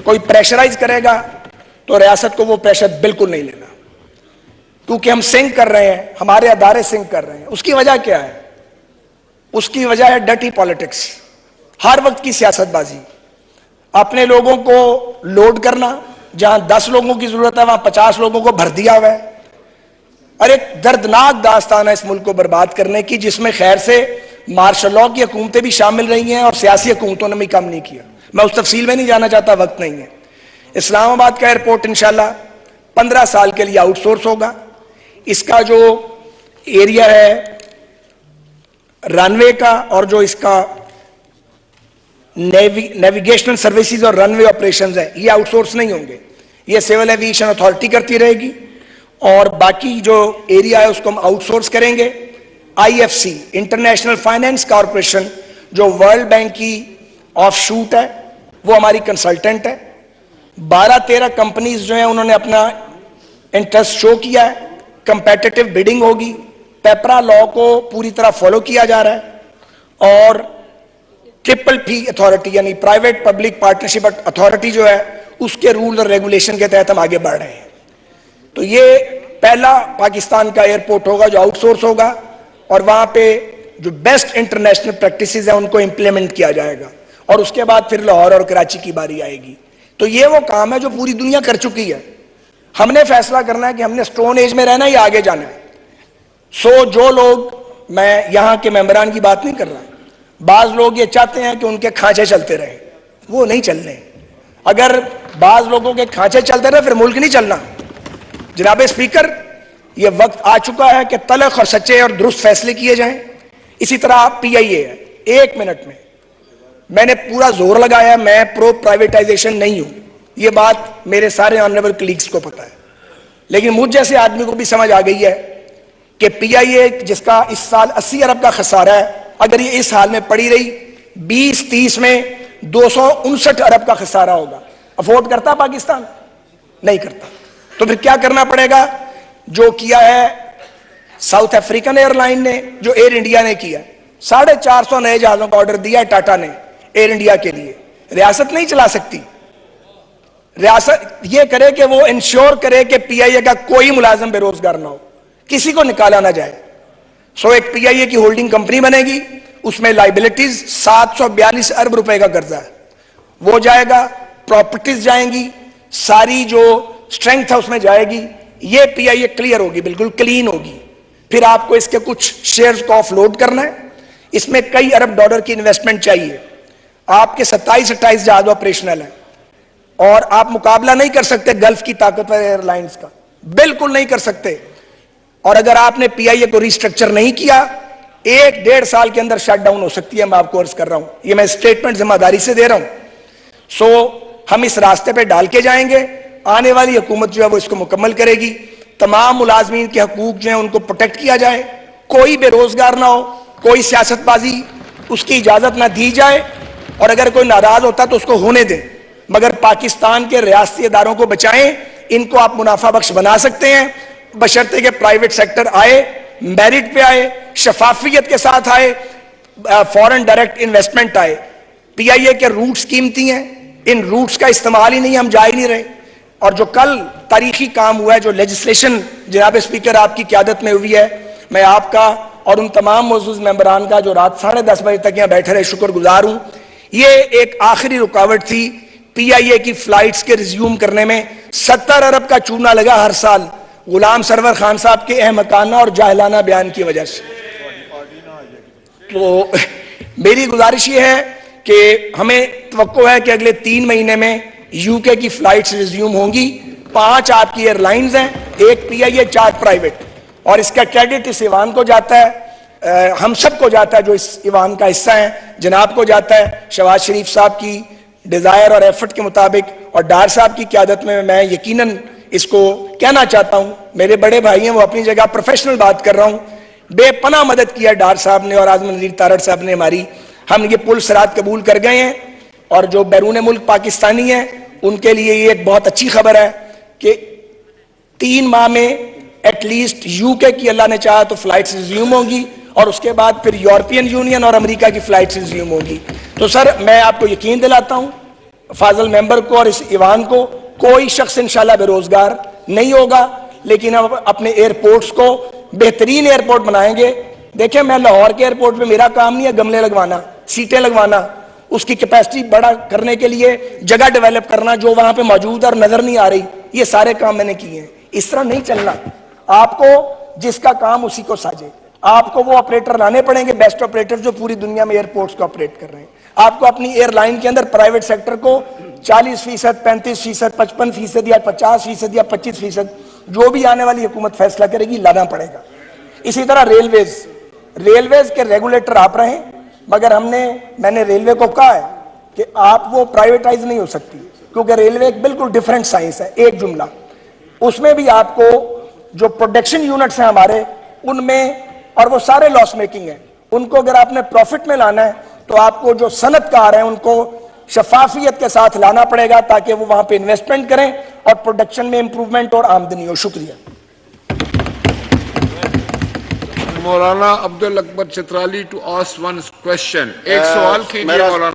कोई प्रेशराइज करेगा तो रियासत को वो प्रेशर बिल्कुल नहीं लेना, क्योंकि हम सिंक कर रहे हैं, हमारे अदारे सिंक कर रहे हैं। उसकी वजह क्या है? उसकी वजह है डर्टी पॉलिटिक्स, हर वक्त की सियासतबाजी, अपने लोगों को लोड करना, जहां 10 लोगों की जरूरत है वहां 50 लोगों को भर दिया हुआ है। और एक दर्दनाक दास्तान है इस मुल्क को बर्बाद करने की, जिसमें खैर से मार्शल लॉ की हुकूमतें भी शामिल रही हैं और सियासी हुकूमतों ने भी कम नहीं किया। मैं उस तफसील में नहीं जाना चाहता, वक्त नहीं है। इस्लामाबाद का एयरपोर्ट इंशाल्लाह 15 साल के लिए आउटसोर्स होगा। इसका जो एरिया है रनवे का और जो इसका नेविगेशनल सर्विसेज और रनवे ऑपरेशंस है, ये आउटसोर्स नहीं होंगे, ये सिविल एविएशन अथॉरिटी करती रहेगी। और बाकी जो एरिया है उसको हम आउटसोर्स करेंगे। आईएफसी, इंटरनेशनल फाइनेंस कॉरपोरेशन, जो वर्ल्ड बैंक की ऑफशूट है, वो हमारी कंसल्टेंट है। 12-13 कंपनीज जो हैं उन्होंने अपना इंटरेस्ट शो किया है। कंपेटिटिव बिडिंग होगी, पेपरा लॉ को पूरी तरह फॉलो किया जा रहा है। और PPP अथॉरिटी यानी प्राइवेट पब्लिक पार्टनरशिप अथॉरिटी जो है, उसके रूल और रेगुलेशन के तहत हम आगे बढ़ रहे हैं। तो ये पहला पाकिस्तान का एयरपोर्ट होगा जो आउटसोर्स होगा, और वहां पे जो बेस्ट इंटरनेशनल प्रैक्टिसेस हैं उनको इंप्लीमेंट किया जाएगा। और उसके बाद फिर लाहौर और कराची की बारी आएगी। तो ये वो काम है जो पूरी दुनिया कर चुकी है। हमने फैसला करना है कि हमने स्टोन एज में रहना है या आगे जाना है। जो लोग, मैं यहां के मेंबरान की बात नहीं कर रहा, बाज लोग ये चाहते हैं कि उनके खांचे चलते रहे, वो नहीं चलने। अगर बाज लोगों के खांचे चलते रहे फिर मुल्क नहीं चलना। जनाब स्पीकर, यह वक्त आ चुका है कि तलख और सच्चे और दुरुस्त फैसले किए जाएं। इसी तरह PIA है, 1 मिनट में मैंने पूरा जोर लगाया, मैं प्रो प्राइवेटाइजेशन नहीं हूं, यह बात मेरे सारे ऑनरेबल कलीग्स को पता है। लेकिन मुझ जैसे आदमी को भी समझ आ गई है कि PIA जिसका इस साल 80 अरब का खसारा है, अगर ये इस हाल में पड़ी रही 20-30 में 259 अरब का खसारा होगा। अफोर्ड करता पाकिस्तान? नहीं करता। तो फिर क्या करना पड़ेगा? जो किया है साउथ अफ्रीकन एयरलाइन ने, जो एयर इंडिया ने किया, 450 नए जहाजों का ऑर्डर दिया है टाटा ने एयर इंडिया के लिए। रियासत नहीं चला सकती। रियासत ये करे कि वो इंश्योर करे कि PIA का कोई मुलाजिम बेरोजगार ना हो, किसी को निकाला ना जाए। एक PIA की होल्डिंग कंपनी बनेगी, उसमें लाइबिलिटीज 742 अरब रुपए का कर्जा है, वो जाएगा, प्रॉपर्टीज जाएंगी, सारी जो स्ट्रेंथ है उसमें जाएगी। ये PIA क्लियर होगी, बिल्कुल क्लीन होगी। फिर आपको इसके कुछ शेयर्स को ऑफलोड करना है। इसमें कई अरब डॉलर की इन्वेस्टमेंट चाहिए। आपके 27-28 जहाज ऑपरेशनल है और आप मुकाबला नहीं कर सकते गल्फ की ताकतवर एयरलाइंस का, बिल्कुल नहीं कर सकते। और अगर आपने PIA को रिस्ट्रक्चर नहीं किया, 1-1.5 साल के अंदर शटडाउन हो सकती है। मैं आपको अर्ज कर रहा हूं, ये मैं स्टेटमेंट जिम्मेदारी से दे रहा हूं। हम इस रास्ते पे डाल के जाएंगे। आने वाली हुकूमत जो है वो इसको मुकम्मल करेगी। तमाम मुलाजमीन के हकूक जो है उनको प्रोटेक्ट किया जाए, कोई बेरोजगार ना हो, कोई सियासतबाजी उसकी इजाजत ना दी जाए। और अगर कोई नाराज होता तो उसको होने दें, मगर पाकिस्तान के रियासती इदारों को बचाएं। इनको आप मुनाफा बख्श बना सकते हैं, बशर्ते के प्राइवेट सेक्टर आए, मेरिट पे आए, शफाफियत के साथ आए, फॉरेन डायरेक्ट इन्वेस्टमेंट आए। PIA के रूट्स कीमती हैं, इन रूट्स का इस्तेमाल ही नहीं, हम जा ही नहीं रहे। और जो कल तारीखी काम हुआ है, जो लेजिस्लेशन जनाब स्पीकर आपकी क़यादत में हुई है, मैं आपका और उन तमाम मौजूद मेंबरान का जो रात 10:30 बजे तक यहाँ बैठे रहे शुक्रगुजार हूं। ये एक आखिरी रुकावट थी PIA की फ्लाइट्स के रिज्यूम करने में। 70 अरब का चूना लगा हर साल गुलाम सरवर खान साहब के अहमकाना और जाहिलाना बयान की वजह से। तो मेरी गुजारिश ये है कि हमें तवक्को है कि अगले 3 महीने में UK की फ्लाइट्स रिज्यूम होंगी। 5 आपकी एयरलाइंस हैं, 1 PIA, 4 प्राइवेट। और इसका क्रेडिट इस ईवान को जाता है, हम सबको जाता है जो इस ईवान का हिस्सा है। जनाब को जाता है, शहबाज शरीफ साहब की डिजायर और एफर्ट के मुताबिक, और डार साहब की क़यादत में। मैं यकीनन इसको कहना चाहता हूं, मेरे बड़े भाई हैं, वो अपनी जगह प्रोफेशनल बात कर रहा हूं, बेपनाह मदद किया डार साहब ने और आजम नज़ीर तारड़ साहब ने हमारी। हम ये पुल सरात कबूल कर गए हैं। और जो बैरून मुल्क पाकिस्तानी हैं उनके लिए ये एक बहुत अच्छी खबर है कि 3 माह में एटलीस्ट UK की अल्लाह ने चाहा तो फ्लाइट्स रिज्यूम होंगी, और उसके बाद फिर यूरोपियन यूनियन और अमेरिका की फ्लाइट्स रिज्यूम होंगी। तो सर, मैं आपको यकीन दिलाता हूं फाजल मेंबर को और इस ईवान को, कोई शख्स इंशाल्लाह बेरोजगार नहीं होगा। लेकिन हम अपने एयरपोर्ट्स को बेहतरीन एयरपोर्ट बनाएंगे। देखिए, मैं लाहौर के एयरपोर्ट पे मेरा काम नहीं है गमले लगवाना, सीटें लगवाना, उसकी कैपेसिटी बड़ा करने के लिए जगह डेवलप करना जो वहां पे मौजूद है और नजर नहीं आ रही, ये सारे काम मैंने किए हैं। इस तरह नहीं चलना। आपको जिसका काम उसी को साजे। आपको वो ऑपरेटर लाने पड़ेंगे, बेस्ट ऑपरेटर जो पूरी दुनिया में एयरपोर्ट्स को ऑपरेट कर रहे हैं। आपको अपनी एयरलाइन के अंदर प्राइवेट सेक्टर को 40%, 35%, 55% या 50% या 25%, जो भी आने वाली हुकूमत फैसला करेगी, लाना पड़ेगा। इसी तरह रेलवेज के रेगुलेटर आप रहे, मगर मैंने रेलवे को कहा है कि आप वो प्राइवेटाइज नहीं हो सकती, क्योंकि रेलवे एक बिल्कुल डिफरेंट साइंस है। एक जुमला, उसमें भी आपको जो प्रोडक्शन यूनिट्स हैं हमारे, उनमें, और वो सारे लॉस मेकिंग है, उनको अगर आपने प्रॉफिट में लाना है तो आपको जो सनतकार हैं उनको शफाफियत के साथ लाना पड़ेगा, ताकि वो वहां पे इन्वेस्टमेंट करें और प्रोडक्शन में इंप्रूवमेंट और आमदनी हो। शुक्रिया। Maulana Abdul Akbar Chitrali to ask one question. एक सवाल कीजिए मौलाना।